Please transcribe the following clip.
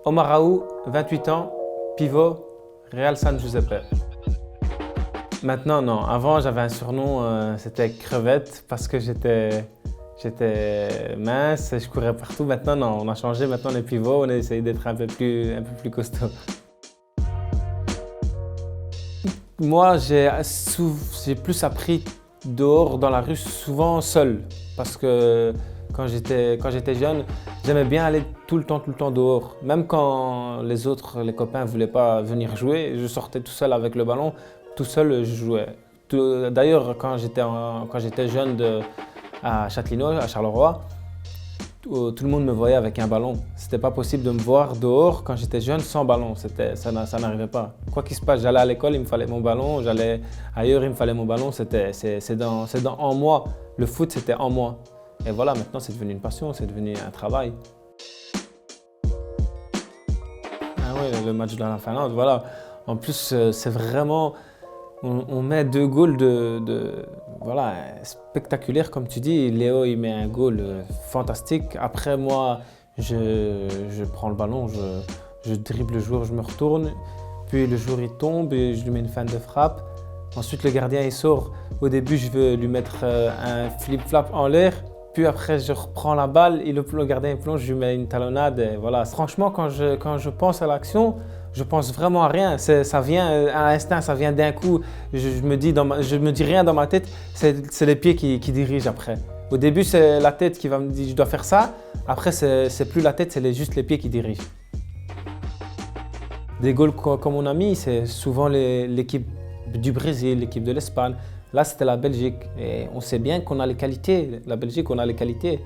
Omar Raoult, 28 ans, pivot, Real San Giuseppe. Maintenant, non. Avant, j'avais un surnom, c'était Crevette, parce que j'étais mince, je courais partout. Maintenant, non, on a changé. Maintenant, on est pivot, on essaye d'être un peu plus costaud. Moi, j'ai plus appris dehors, dans la rue, souvent seul. Parce que quand j'étais jeune, j'aimais bien aller tout le temps dehors. Même quand les copains ne voulaient pas venir jouer, je sortais tout seul avec le ballon. Tout seul, je jouais. D'ailleurs, quand j'étais jeune à Châtellenois, à Charleroi, tout le monde me voyait avec un ballon. C'était pas possible de me voir dehors quand j'étais jeune sans ballon. Ça n'arrivait pas. Quoi qu'il se passe, j'allais à l'école, il me fallait mon ballon. J'allais ailleurs, il me fallait mon ballon. C'est en moi. Le foot, c'était en moi. Et voilà, maintenant, c'est devenu une passion, c'est devenu un travail. Ah oui, le match de la Finlande, voilà. En plus, c'est vraiment... On met deux goals voilà, spectaculaires, comme tu dis. Léo, il met un goal fantastique. Après, moi, je prends le ballon, je dribble le joueur, je me retourne. Puis le joueur, il tombe et je lui mets une feinte de frappe. Ensuite, le gardien, il sort. Au début, je veux lui mettre un flip-flap en l'air. Puis après, je reprends la balle et le gardien il plonge, je lui mets une talonnade. Et voilà. Franchement, quand je pense à l'action, je pense vraiment à rien. Ça vient à l'instinct, ça vient d'un coup. Je me dis rien dans ma tête. C'est les pieds qui dirigent après. Au début, c'est la tête qui va me dire je dois faire ça. Après, c'est plus la tête, c'est juste les pieds qui dirigent. Des goals comme on a mis, c'est souvent l'équipe du Brésil, l'équipe de l'Espagne. Là, c'était la Belgique. Et on sait bien qu'on a les qualités. La Belgique, on a les qualités.